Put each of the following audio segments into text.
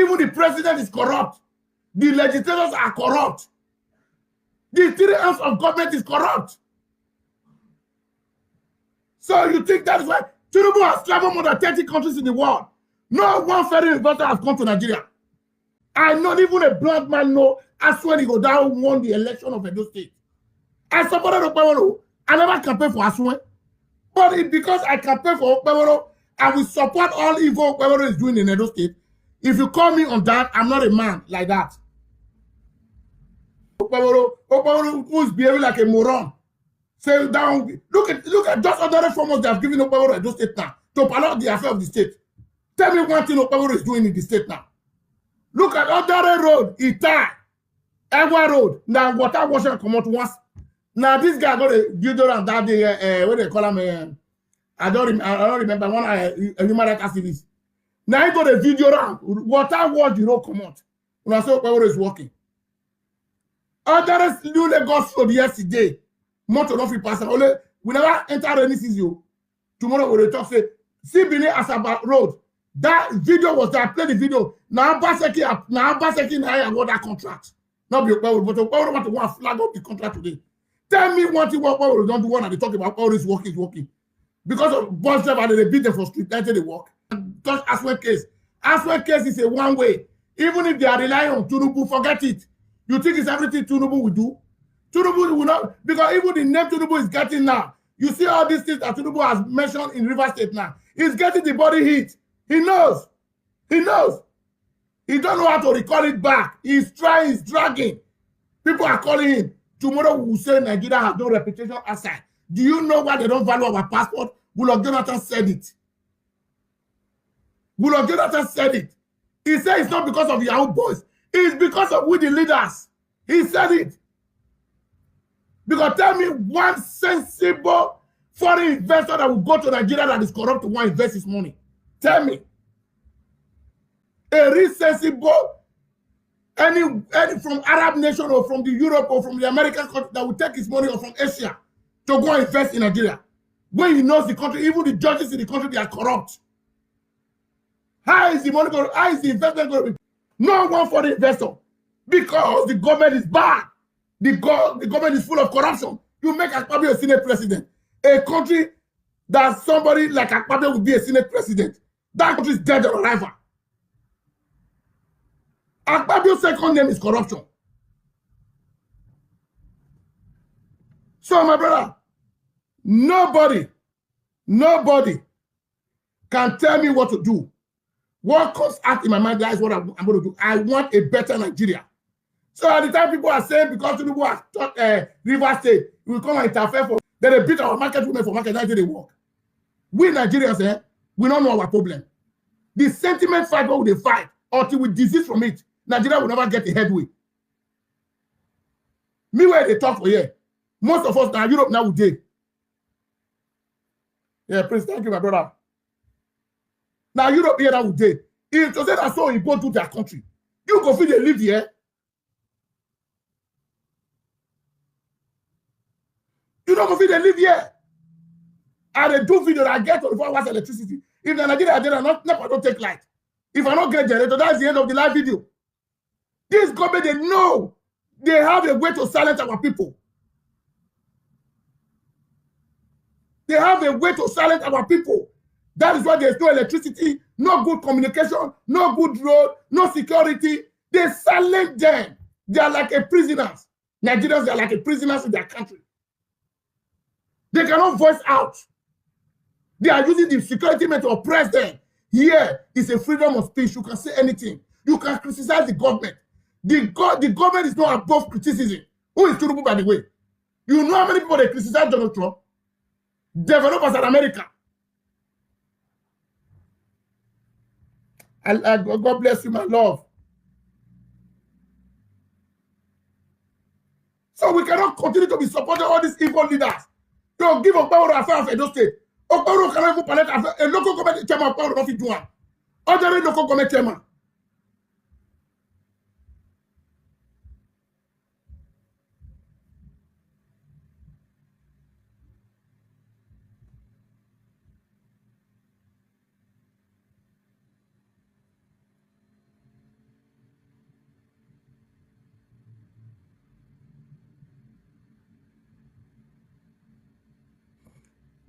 Even the president is corrupt. The legislators are corrupt. The 3 arms of government is corrupt. So you think that is why Tinubu has traveled more than 30 countries in the world. No one foreign investor has come to Nigeria. I not even a black man know Asue Ighodalo won the election of Edo State. I supported Okpebholo. I never campaigned for Asue. But it's because I campaigned for Okpebholo, I will support all evil Okpebholo is doing in Edo State. If you call me on that, I'm not a man like that. Okpebholo who is behaving like a moron. Say down, look at just other reformers they have given Okpebholo Edo State now to promote the affair of the state. Tell me one thing Okpebholo is doing in the state now. Look at other road, Ita, Ewa road. Now water washing come out once. Now this guy got a video on that day. What they call him? I don't remember one a human rights activist. Now he got a video around water wash the road come out. When I say Okpebholo is working. Others new Lagos road yesterday. Motor not free passer. Only we never enter any season. Tomorrow we will talk say see Benin Asaba road. That video was there. I played the video. Now Baseki I got that contract. Not be Okpebholo, but Okpebholo want to go and flag up the contract today. Tell me one thing what Okpebholo don't do one and they talk about Okpebholo is working. Because of bus driver, they beat them for street, until they walk. Just Asue case. Asue case is a one way. Even if they are relying on Tinubu, forget it. You think it's everything Tinubu will do? Tinubu will not, because even the name Tinubu is getting now. You see all these things that Tinubu has mentioned in River State now. He's getting the body hit. He knows. He knows. He don't know how to recall it back. He's trying, he's dragging. People are calling him. Tomorrow we will say Nigeria has no reputation outside. Do you know why they don't value our passport? Goodluck Jonathan said it. Goodluck Jonathan said it. He said it's not because of Yahoo boys. It's because of we the leaders. He said it. Because tell me one sensible foreign investor that will go to Nigeria that is corrupt to want to invest his money. Tell me. A real sensible, any from Arab nation or from the Europe or from the American country that will take his money or from Asia to go and invest in Nigeria. When he knows the country, even the judges in the country, they are corrupt. How is the money going? How is the investment going to be? No one for the investor. Because the government is bad. The government is full of corruption. You make Okpebholo a Senate president. A country that somebody like Okpebholo would be a Senate president. That country is dead on arrival. Okpebholo's second name is corruption. So, my brother, nobody can tell me what to do. What comes out in my mind, that is what I'm going to do. I want a better Nigeria. So at the time people are saying because people are taught River State, we will come and interfere for, then they beat our market women for market, that's how they work. We Nigerians, we don't know our problem. The sentiment fight, what will they fight? Until we disease from it, Nigeria will never get a headway. Meanwhile, they talk for here. Most of us now, Europe now, we did. Yeah, please, thank you, my brother. Now, Europe here now, we did. If to say that's so important to their country, you go feel they live here. You don't go feel they live here. And they do video that I get 24 hours electricity. If the Nigeria are not don't take light. If I don't get generator, that's the end of the live video. This government, they know they have a way to silence our people. They have a way to silence our people. That is why there's no electricity, no good communication, no good road, no security. They silence them. They are like a prisoners. Nigerians, they are like a prisoners in their country. They cannot voice out. They are using the security men to oppress them. Here is a freedom of speech. You can say anything. You can criticize the government. The government is not above criticism. Who is Tinubu, by the way? You know how many people they criticize Donald Trump? Developers in America. God bless you, my love. So we cannot continue to be supporting all these evil leaders. Don't give Okpebholo affair of Edo State. Okpebholo cannot even palette a local government chairman of Okpebholo not fit do one. Other local government chairman.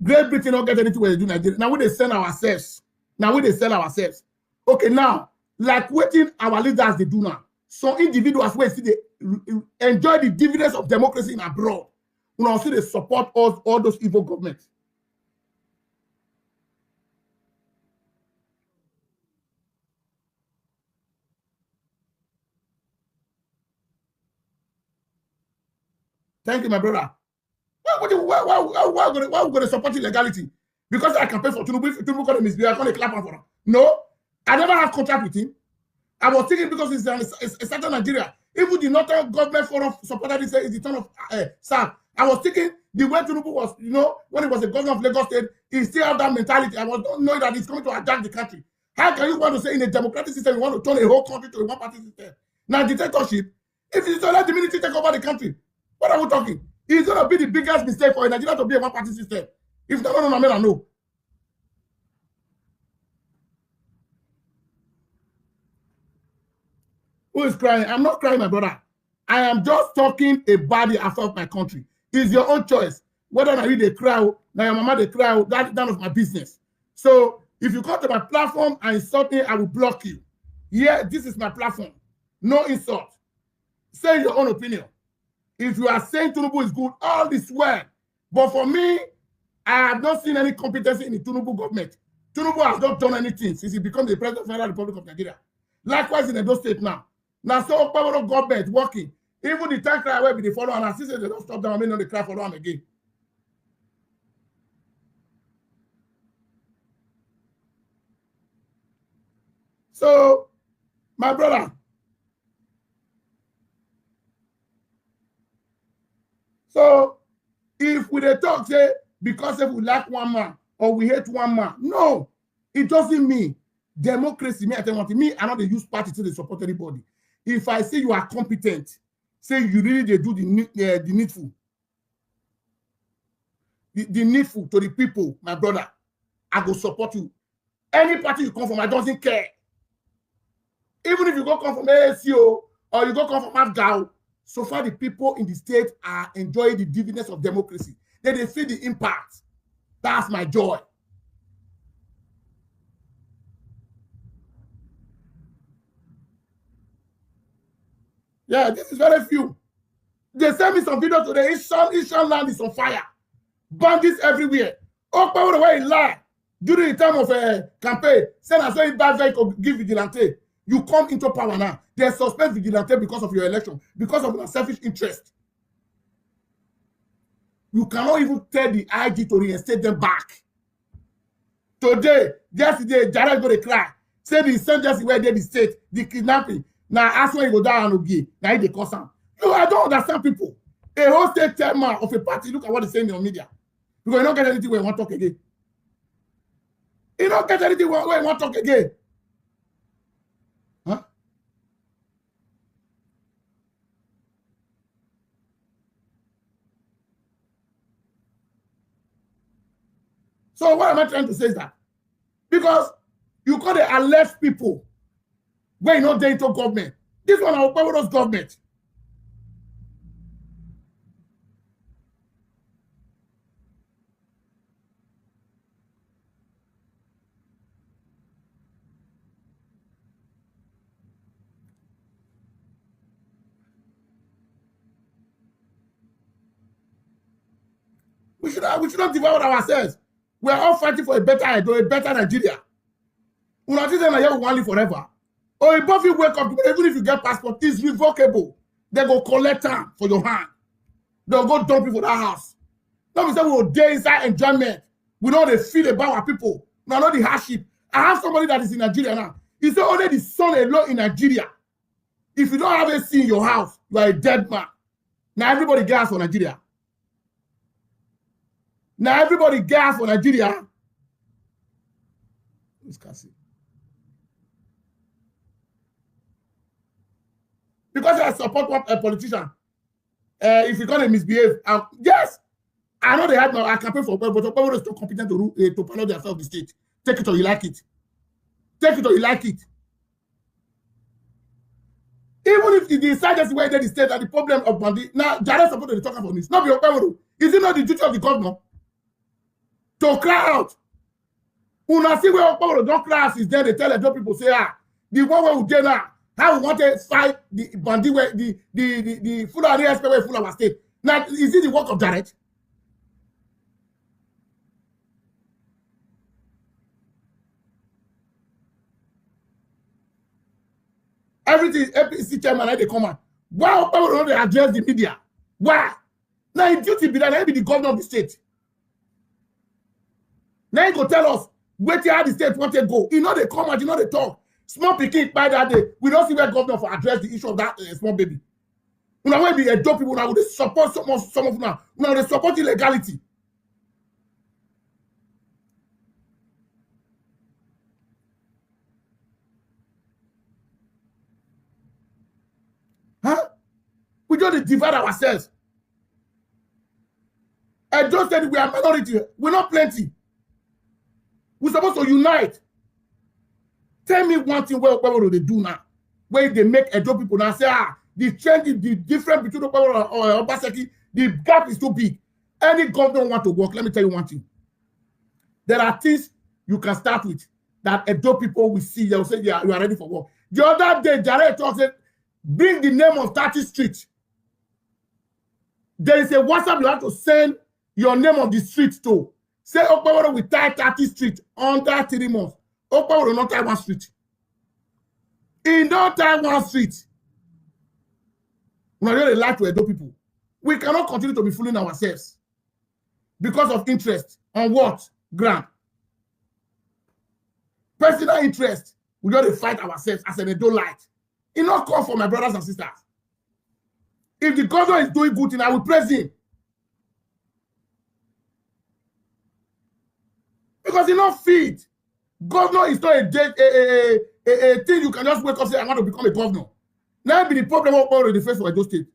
Great Britain don't get anything where they do Nigeria. Now we they sell ourselves. Okay, now, like waiting our leaders they do now. Some individuals where see they enjoy the dividends of democracy in abroad. You know, see they support all those evil governments. Thank you, my brother. Why are we going to support illegality? Because I campaign for Tinubu. If Tinubu going to misbehave, I'm going to clap for him. No, I never have contact with him. I was thinking because it's a certain Nigeria. Even the Northern Government Forum supported it, it's the turn of Sam. I was thinking the way Tinubu was, you know, when he was the governor of Lagos State, he still had that mentality. I was not knowing that he's coming to attack the country. How can you want to say in a democratic system you want to turn a whole country to a one-party system? Now, dictatorship, if you let the military take over the country, what are we talking? It's going to be the biggest mistake for Nigeria to be a one-party system. If no. Who is crying? I'm not crying, my brother. I am just talking about the affair of my country. It's your own choice. Whether or not you they cry, now your mama they cry, that's none of my business. So if you come to my platform and insult me, I will block you. Yeah, this is my platform. No insult. Say your own opinion. If you are saying Tinubu is good, all this well. But for me, I have not seen any competency in the Tinubu government. Tinubu has not done anything since he became the president of the Federal Republic of Nigeria. Likewise in Edo State now. Now, so Okpebholo government working. Even the tank cry will be the follow and assistance, they don't stop them. I mean, they cry follow them again. So, my brother. So, if we talk, say, because if we like one man or we hate one man, no, it doesn't mean democracy. Me, I tell you, me, I not use party to support anybody. If I say you are competent, say you really they do the needful. The needful to the people, my brother, I go support you. Any party you come from, I don't care. Even if you go come from ASU or you go come from Afghan, so far the people in the state are enjoying the dividends of democracy. Then they feel the impact. That's my joy. Yeah, this is very few. They sent me some videos today. Eastern land is on fire. Bandits everywhere. Okpebholo where he lie. During the time of a campaign, send as well bad vehicle give vigilante. You come into power now. They suspend vigilante because of your election, because of your selfish interest. You cannot even tell the IG to reinstate them back. Today, yesterday, Jared go to cry. Say the insurgency where they the state, the kidnapping. Now, Asue Ighodalo and Ogie, now they cause them. No, I don't understand people. A whole state chairman of a party, look at what they're saying in the media. Because you don't get anything where you want to talk again. You don't get anything where you want to talk again. Huh? So what am I trying to say is that? Because you call the left people when you know they into government. This one our Okpebholo's government. We should not devour ourselves. We are all fighting for a better Edo, a better Nigeria. We not think that we want to live forever. Or if you wake up, even if you get passport, it's revocable. They go collect time for your hand. They'll go dump you for that house. Don't be saying we will day inside enjoyment. We know they feel about our people. We know the hardship. I have somebody that is in Nigeria now. He said only the son alone in Nigeria. If you don't have a seat in your house, you are a dead man. Now everybody gas for Nigeria. Now everybody gas for Nigeria. Because I support a politician. If you're going to misbehave, yes, I know they have no. I campaign for, but Okpebholo is too competent to pilot themselves of the state. Take it or you like it. Take it or you like it. Even if the insurgency where they the state and the problem of bandit, now direct support to the talking about this. Not be Okpebholo. Is it not the duty of the governor? to cry out. Una see where Okpebholo don't cry out is there. They tell the people say, the one where we did now, how we want to fight the bandit where the full of the where full of our state. Now, is it the work of Jared? Everything APC chairman they come out. Why Okpebholo don't they address the media? Why? Now his duty be that he be the governor of the state. Now he go tell us where the state want to go. You know they come out, you know they talk. Small pikin by that day. We don't see where governor for address the issue of that small baby. Una will be adult people now. They support some of now. Now they support illegality. Huh? We don't divide ourselves. Edo State we are minority. We're not plenty. We're supposed to unite. Tell me one thing where Okpebholo they do now. Where they make Edo people now say, the change, the difference between Okpebholo and Obaseki, the gap is too big. Any government want to work. Let me tell you one thing. There are things you can start with that Edo people will see. They will say, yeah, you are ready for work. The other day, Jared talks said, bring the name of 30 street. There is a WhatsApp you have to send your name of the street to. Say Okpebholo will tie 30 street under 3 months. Okpebholo not tie 1 street. In don't tie 1 street. We really like to Edo people. We cannot continue to be fooling ourselves because of interest on what ground. Personal interest. We got to fight ourselves as an Edo light. It not call for my brothers and sisters. If the governor is doing good thing, I will praise him. Because he not fit. Governor is not a thing you can just wake up and say, I want to become a governor. Now be the problem of all the face for Edo State.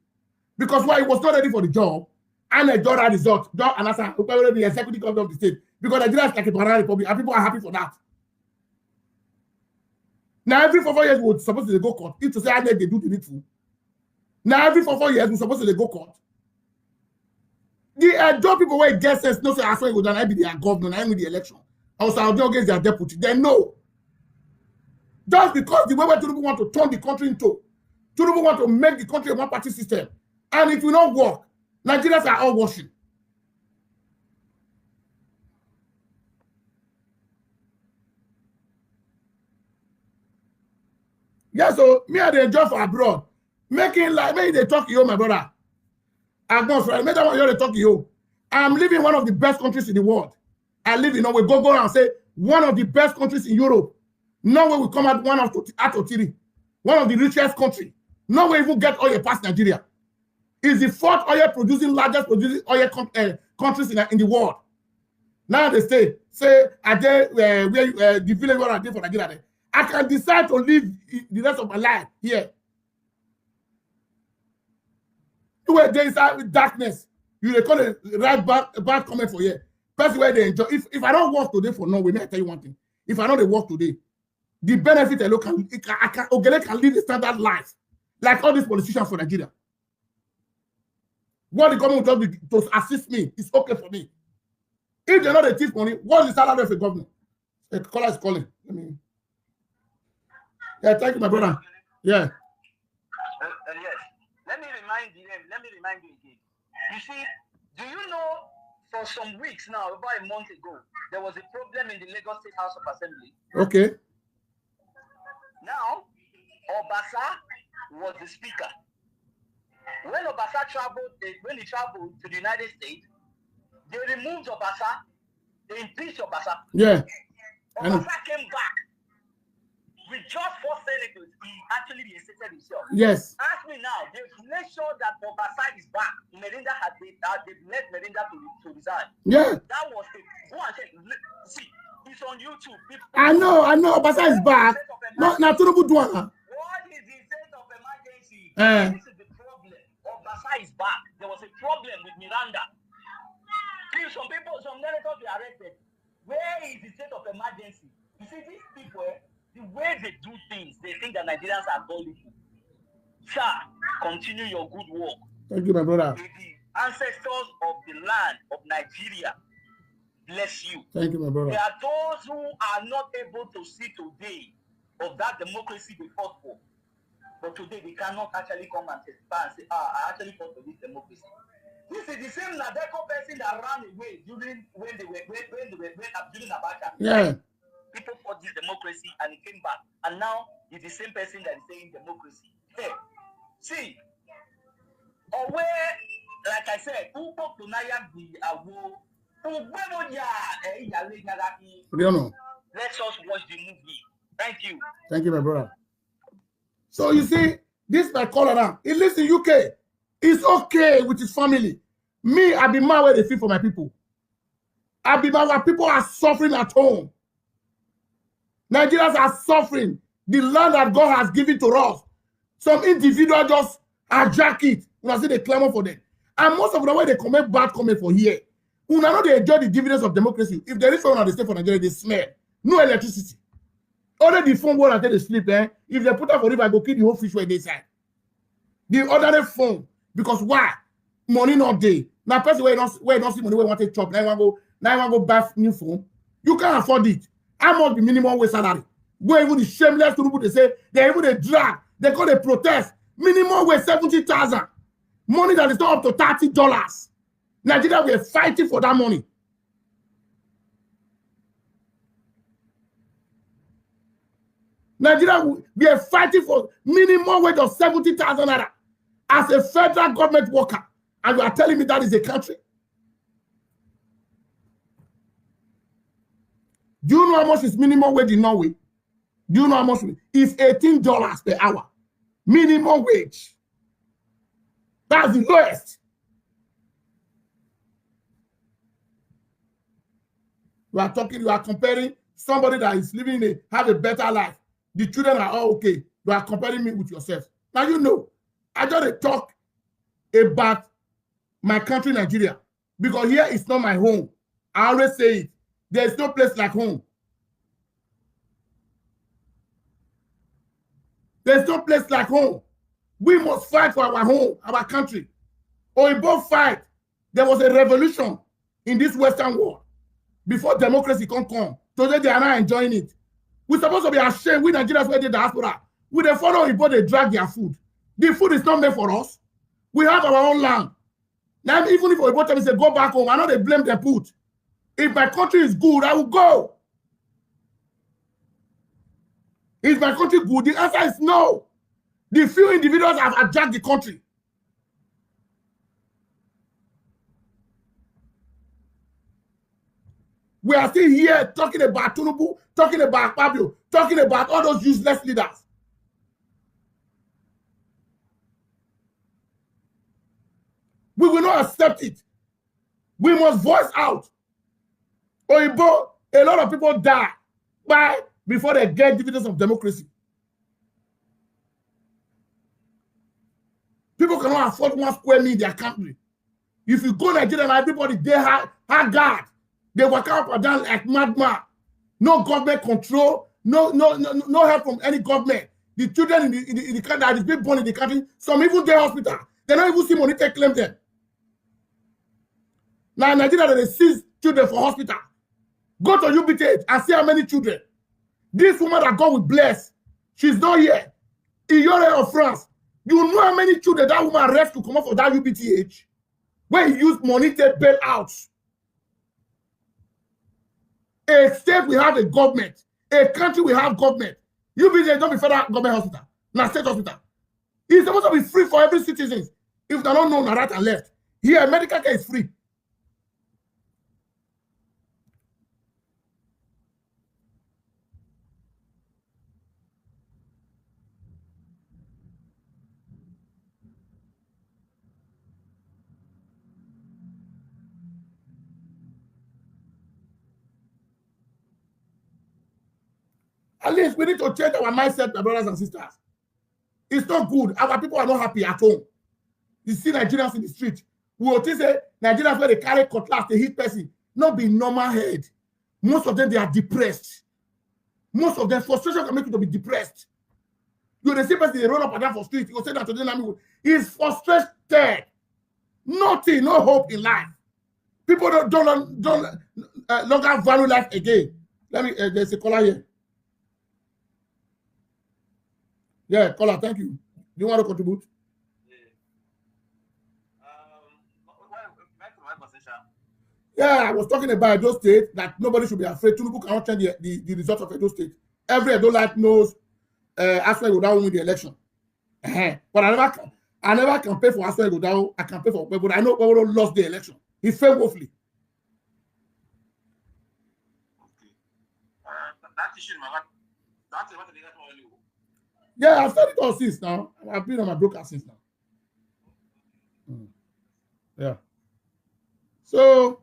Because why he was not ready for the job, and a job had result, and as the executive governor of the state. Because Nigeria is like a banana republic, and people are happy for that. Now every 4 years we're supposed to go court. If to say I they do the needful. Now every 4 years we're supposed to go court. The Edo people where get sense no say Asue go down, I be their governor, I win the election. Also I'll do against their deputy. They know. Just because the way Tinubu want to turn the country into, Tinubu want to make the country a one-party system. And it will not work. Nigerians are all washing. Yeah, so me and the enjoy for abroad. Making like maybe they talk to you, my brother. I'm going for maybe I they talk to you. I'm living in one of the best countries in the world. I live in Norway. Go and say one of the best countries in Europe. Norway will come out out of 3. One of the richest country. Norway even get oil past Nigeria. Is the 4th largest producing oil countries in the world. Now they say are they where the village where I did for Nigeria. I can decide to live the rest of my life here. Where there is darkness, you call it right bad comment for here. That's where they enjoy. If I don't work today for Norway, may I tell you one thing. If I don't work today, the benefit alone Ogele can live a standard life like all these politicians for Nigeria. What the government does to assist me is okay for me. If they're not a thief money, what is the salary of a governor? A caller is calling. Yeah, thank you, my brother. Yeah. Yes. Let me remind you again. You see, do you know for some weeks now, about a month ago, there was a problem in the Lagos State House of Assembly. Okay. Now, Obasa was the speaker. When Obasa traveled to the United States, they removed Obasa, they impeached Obasa. Yeah. Obasa came back with just 4 senators. He actually reinstated himself. Yes. Ask me now, they've made sure that Obasa is back. Melinda they've led Melinda to resign. Yeah. That was it. Go and check. See, it's on YouTube. I know. Obasa is back. Not Tinubu do it. What is the state of emergency? This is the problem. Obasa is back. There was a problem with Miranda. Some senators were arrested. Where is the state of emergency? You see, these people, the way they do things, they think that Nigerians are gullible. Sir, continue your good work. Thank you, my brother. The ancestors of the land of Nigeria bless you. Thank you, my brother. There are those who are not able to see today of that democracy they fought for. But today they cannot actually come and testify and say, I actually fought for this democracy. This is the same Nadeko person that ran away during Abacha. Yeah. People fought this democracy and it came back. And now it's the same person that is saying democracy. Hey, see, or where, like I said, who spoke to Naya the Awo, let's us watch the movie. Thank you. Thank you, my brother. So you see, this my caller now. He lives in UK. It's okay with his family. Me, I be mad where they feel for my people. I be mad where people are suffering at home. Nigerians are suffering. The land that God has given to us. Some individuals just hijack it. When I say they clamor for them. And most of the way they comment bad comment for here. When I know they enjoy the dividends of democracy. If there is someone at the state for Nigeria, they smell. No electricity. Only the phone won't until they sleep. If they put up for river, I go kill the whole fish where they side. The ordinary phone. Because why? Money not there. Now person where you don't see money where you want to chop. Now you want to go buy new phone. You can't afford it. How much the minimum wage salary? Go even the shameless Tinubu, they say they even they drag. They call they protest. Minimum wage 70,000. Money that is not up to $30. Nigeria we are fighting for that money. Nigeria we are fighting for minimum wage of 70,000 naira as a federal government worker. And you are telling me that is a country? Do you know how much is minimum wage in Norway? Do you know how much? It's $18 per hour. Minimum wage. That's the lowest. You are comparing somebody that is living have a better life. The children are all okay. You are comparing me with yourself. Now you know, I just talk about my country, Nigeria. Because here is not my home. I always say it. There is no place like home. There's no place like home. We must fight for our home, our country. Or we both fight. There was a revolution in this Western world before democracy can come. Today they are not enjoying it. We're supposed to be ashamed. We Nigerians were the diaspora. We they follow people, they drag their food. The food is not made for us. We have our own land. Now, even if we tell me say go back home, I know they blame their put. If my country is good, I will go. Is my country good? The answer is no. The few individuals have hijacked the country. We are still here talking about Tinubu, talking about Pablo, talking about all those useless leaders. We will not accept it. We must voice out. Oyibo, a lot of people die before they get dividends of democracy. People cannot afford 1 square meal in their country. If you go to Nigeria and everybody, they have guard. They work up and down like madman. No government control, no help from any government. The children in the country that is being born in the country, some even get hospital. They don't even see money to claim them. Now in Nigeria, they seize children for hospital. Go to UBT and see how many children. This woman that God will bless, she's not here. In Europe or France, you know how many children that woman arrested to come up for that UBTH? Where he used money to bail out. A state we have a government. A country we have government. UBTH don't be federal government hospital. Not state hospital. It's supposed to be free for every citizen. If they don't know right and left. Here, medical care is free. At least we need to change our mindset, my brothers and sisters. It's not good. Our people are not happy at home. You see Nigerians in the street. We will say Nigerians where they carry cutlass, they hit person. Not be normal head. Most of them, they are depressed. Most of them, frustration can make you to be depressed. You the same person, they run up and down for street. You will say that to them, he's frustrated. Nothing, no hope in life. People don't longer value life again. Let me. There's a caller here. Yeah, caller. Thank you. Do you want to contribute? Yeah, I was talking about Edo State, that nobody should be afraid. Tinubu cannot change the result of Edo State. Every Edo life knows Asue Ighodalo win the election. But I never campaign for Asue Ighodalo. I campaign for Okpebholo. I know Okpebholo lost the election. He failed woefully. Okay. That issue, that's what they got. Yeah, I've said it all since now. I've been on my broadcast since now. Yeah. So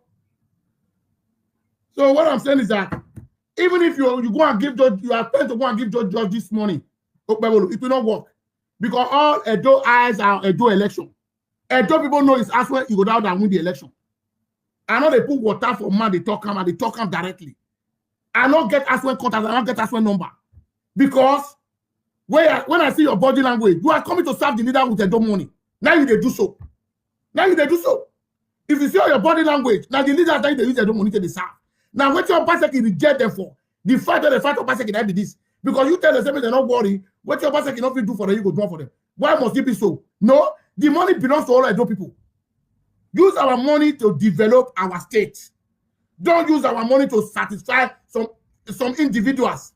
what I'm saying is that even if you go and give judge, you are trying to go and give judge this money, Okpebholo, it will not work. Because all Edo eyes are Edo election. Edo people know it's Asue Ighodalo that win the election. I know they put water for man, they talk him directly. I don't get Asue contact, I don't get Asue number. Because when I see your body language, you are coming to serve the leader with Edo money. Now you they do so. If you see all your body language, now the leaders that they use Edo money to serve. Now what your P0SED reject them for? The fight of P0SED that be this. Because you tell them they're not worried, what your P0SED not do for them, you go do for them. Why must it be so? No, the money belongs to all Edo people. Use our money to develop our state. Don't use our money to satisfy some individuals.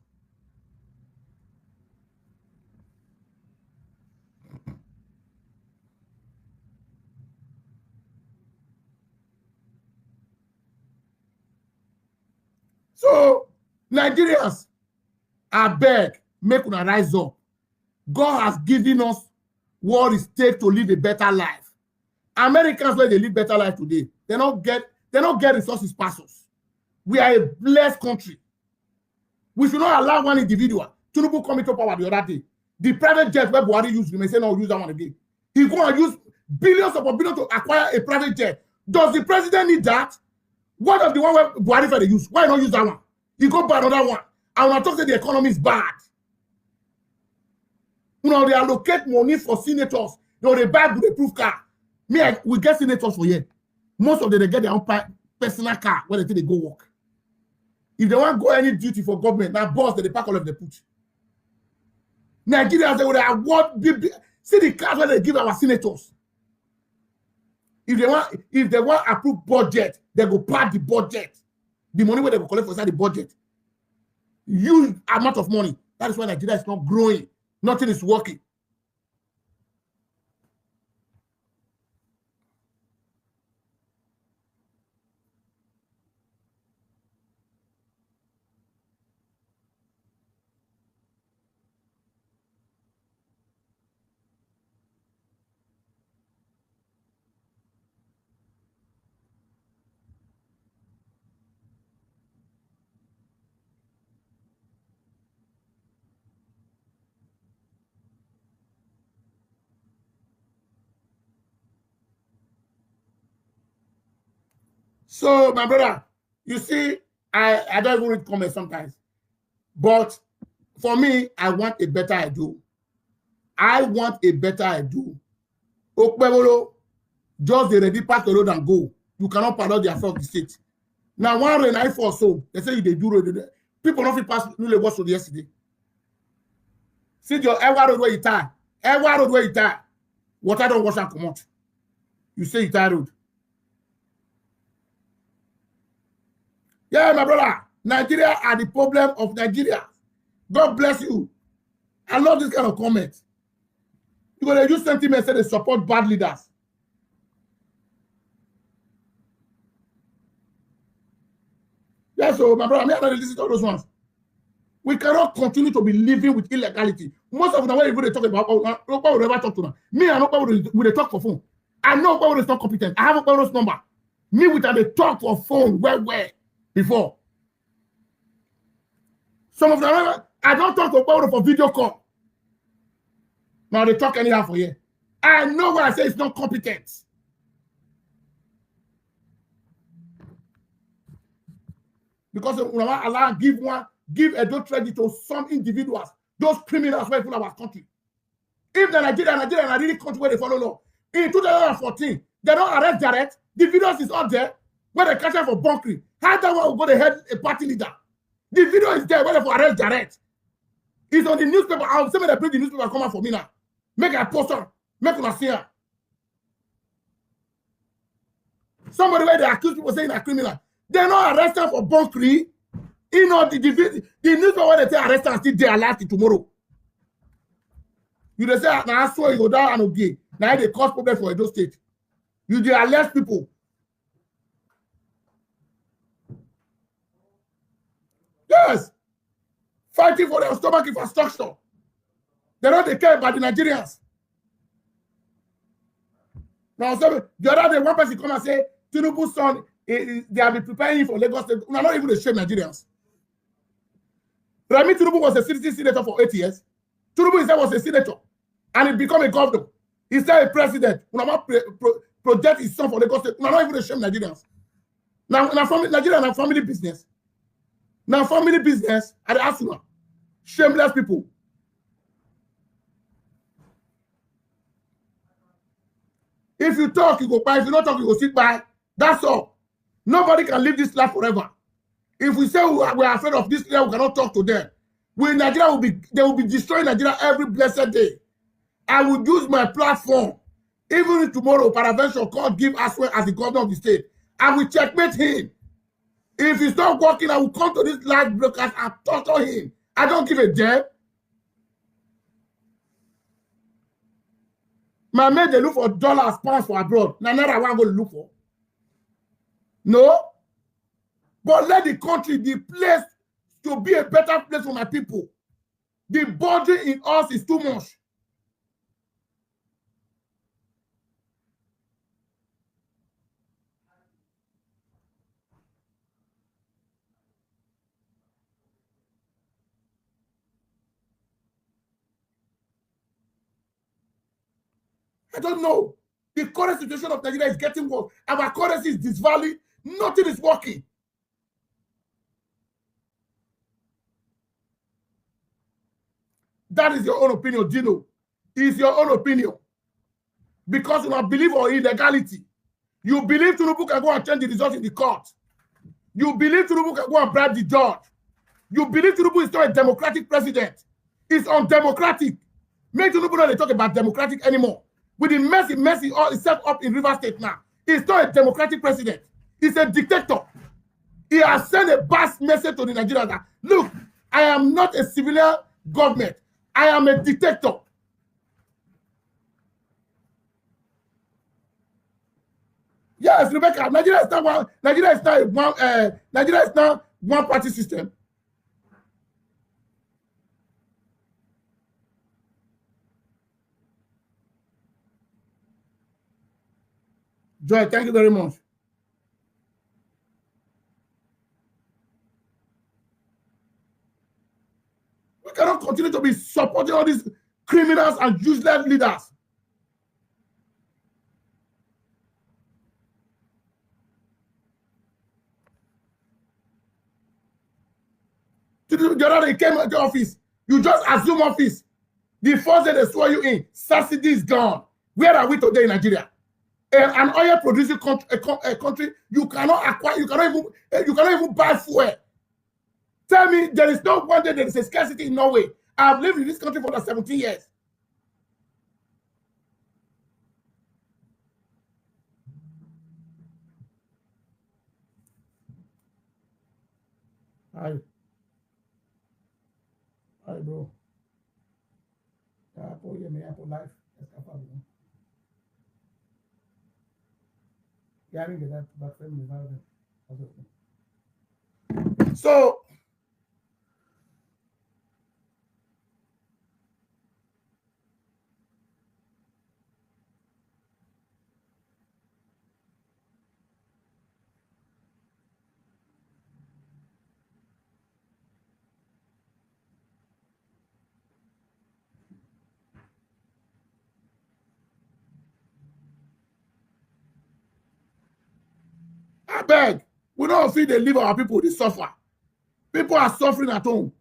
So, Nigerians, I beg, make una rise up. God has given us what it takes to live a better life. Americans, where they live better life today, they don't get resources past us. We are a blessed country. We should not allow one individual. Tinubu come into power the other day. The private jet where Buhari used, we may say no, use that one again. He go and use billions upon billions to acquire a private jet. Does the president need that? What of the one where Buhari for the use? Why not use that one? You go buy another one. And when I talk that the economy is bad, you know, they allocate money for senators. You know, they buy bulletproof car. We get senators for here. Most of them, they get their own personal car when they think they go work. If they want to go any duty for government, now boss, they pack all of the put. Nigerians, they would award see the cars where they give our senators. If they want approved budget, they go part the budget. The money where they go collect for inside the budget. Huge amount of money. That is why Nigeria is not growing. Nothing is working. So, my brother, you see, I don't even read comments sometimes. But for me, I want a better Edo. I want a better Edo. Okpebholo, just the ready pass the road and go. You cannot parallel the affairs of the state. Now, one rain I for so, they say they do road. People don't pass Nule Wørst road yesterday. See your Ewa road where you tie. Ewa road where you tie. Water don't wash and come out. You say you tie road. Yeah, my brother, Nigeria are the problem of Nigeria. God bless you. I love this kind of comment. You're going to use sentiment say they support bad leaders. Yeah, so my brother, I'm not listen to all those ones. We cannot continue to be living with illegality. Most of the way they talk about, nobody will never talk to them. Me and nobody will talk for phone. I know nobody is not competent. I have Okpebholo's number. Me with they talk for phone where before. Some of them, I don't talk to Okpebholo for video call. Now they talk anyhow for here. I know what I say is not competent. Because Allah give Edo credit to some individuals, those criminals who are our country. If the Nigerian are really country where they follow law, in 2014, they don't arrest Jared. The videos is out there. When they catch him for bunkering, how that one will go to head a party leader? The video is there, whether for arrest direct. It's on the newspaper. I'll say when they bring the newspaper come out for me now. Make a poster, make una see her. Somebody where they accuse people saying they're criminal. They're not arrested for bunkering. You know, the newspaper where they say arrested and still there alive till tomorrow. You they say, now Asue, Ighodalo and Ogie. Now they cause problem for Edo State. You they arrest people. Yes. Fighting for their stomach infrastructure. They don't care about the Nigerians. Now, so the other day, one person come and say, Tinubu's son, they have been preparing for Lagos State. We are not even the shame Nigerians. Rami Tinubu was a citizen senator for 8 years. Tinubu himself was a senator. And he became a governor. He said a president. We are not project his son for Lagos State. We are not even the shame Nigerians. Now Nigeria is a family business. Now family business at the Asue. Shameless people. If you talk, you go by. If you don't talk, you go sit by. That's all. Nobody can live this life forever. If we say we are afraid of this leader, we cannot talk to them. Nigeria they will be destroying Nigeria every blessed day. I will use my platform. Even if tomorrow, Paraventure can't give Asue as the governor of the state, I will checkmate him. If he's not working, I will come to this live broadcast and torture him. I don't give a damn. My men, they look for dollars, pounds for abroad. Now, not I want to go look for. No. But let the country, the place to be a better place for my people. The burden in us is too much. I don't know. The current situation of Nigeria is getting worse. Our currency is disvalued. Nothing is working. That is your own opinion, Dino. It's your own opinion. Because you don't believe in illegality. You believe Tinubu can go and change the results in the court. You believe Tinubu can go and bribe the judge. You believe Tinubu is not a democratic president. It's undemocratic. Make Tinubu not talk about democratic anymore. With the messy all is set up in River State now. He's not a democratic president. He's a dictator. He has sent a bad message to the Nigerians that, look, I am not a civilian government. I am a dictator. Yes, Rebecca, Nigeria is not one party system. Joy, thank you very much. We cannot continue to be supporting all these criminals and useless leaders. The other day came to the office. You just assume office. The first day they swear you in, subsidy is gone. Where are we today in Nigeria? An oil producing country, you cannot acquire, you cannot even buy fuel. Tell me, there is no one day there is a scarcity in Norway. I've lived in this country for 17 years. Hi, bro. Apple life. So, I beg, we don't feel they leave our people, they suffer. People are suffering at home.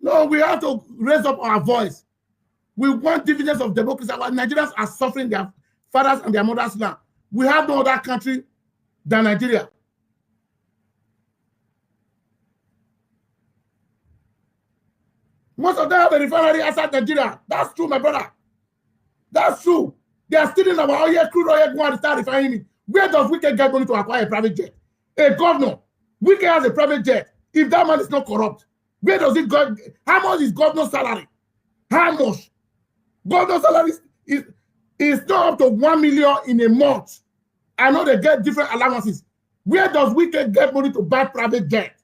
No, we have to raise up our voice. We want dividends of democracy. Our Nigerians are suffering their fathers and their mothers' land. We have no other country than Nigeria. Most of them have a refinery outside Nigeria. That's true, my brother. That's true. They are stealing our oil, crude oil, go and start refining it. Where does Wike get money to acquire a private jet? A governor. Wike has a private jet. If that man is not corrupt, where does it go? How much is governor's salary? How much? Governor's salary is not up to 1 million in a month. I know they get different allowances. Where does Wike get money to buy private jet?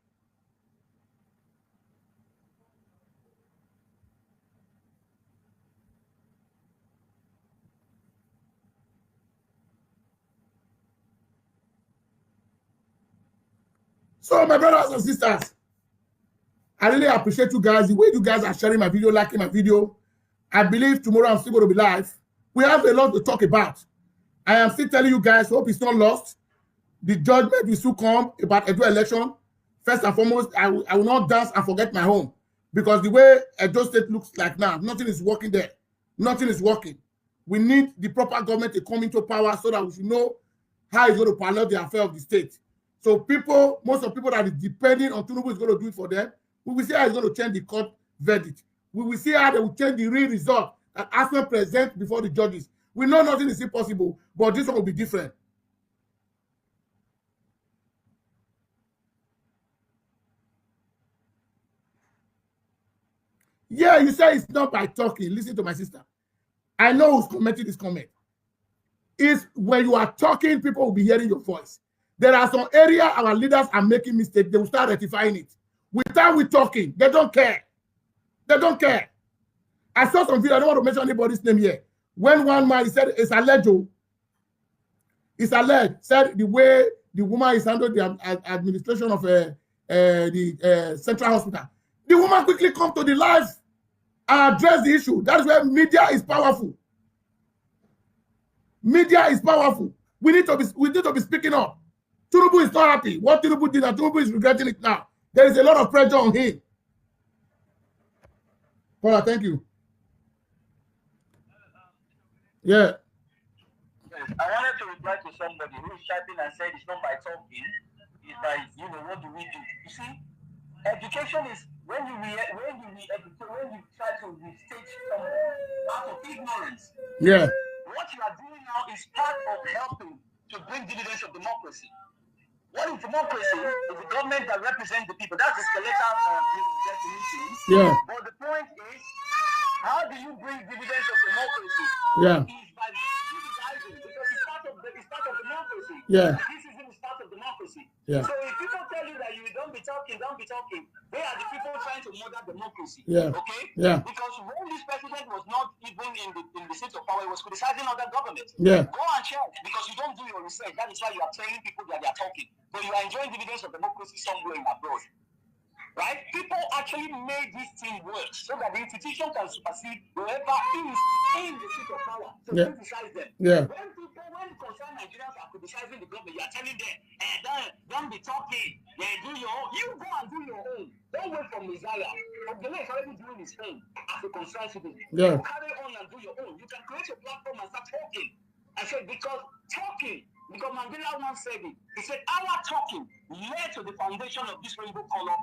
So, my brothers and sisters, I really appreciate you guys. The way you guys are sharing my video, liking my video. I believe tomorrow I'm still going to be live. We have a lot to talk about. I am still telling you guys, hope it's not lost. The judgment will soon come about Edo election. First and foremost, I will not dance and forget my home. Because the way Edo State looks like now, nothing is working there. Nothing is working. We need the proper government to come into power so that we should know how it's going to pilot the affair of the state. So people, most of the people that is depending on Tinubu is going to do it for them. We will see how it's going to change the court verdict. We will see how they will change the real result that Asue presents before the judges. We know nothing is impossible, but this one will be different. Yeah, you say it's not by talking. Listen to my sister. I know who's commenting this comment. It's when you are talking, people will be hearing your voice. There are some areas our leaders are making mistakes. They will start rectifying it. Without we talking, they don't care. They don't care. I saw some video. I don't want to mention anybody's name here. When one man, he said, it's alleged. It's alleged. Said the way the woman is handled the administration of the central hospital. The woman quickly come to the live and address the issue. That's where media is powerful. Media is powerful. We need to be speaking up. Tinubu is not happy. What Tinubu did, and Tinubu is regretting it now. There is a lot of pressure on him. Paula, thank you. Yeah. Yes, I wanted to reply to somebody who is typing and said it's not by talking, it's by, what do we do? You see, education is when you try to restate someone out of ignorance. Yeah. What you are doing now is part of helping to bring dividends of democracy. What is democracy? Is a government that represents the people. That's the skeletal definition. Yeah. But the point is, how do you bring dividends of democracy? Yeah. Is by criticizing, because it's part of democracy. Yeah. Criticism is part of democracy. Yeah. So if people tell you that you don't be talking, they are the people trying to murder democracy. Yeah. Okay? Yeah. Because when this president was not even in the seat of power, he was criticizing other governments. Yeah. Go and check, because you don't do your research. That is why you are telling people that they are talking. But you are enjoying dividends of democracy somewhere in abroad. Right? People actually made this thing work so that the institution can supersede whoever is in the seat of power to criticize them. Yeah. When concerned Nigerians are criticizing the government, you are telling them, don't be talking. Do your own. You go and do your own. Don't wait for Messiah. Okpebholo is already doing his own as a concerned citizen. Yeah. You carry on and do your own. You can create a platform and start talking. I said, because Mandela once said it. He said, our talking led to the foundation of this rainbow color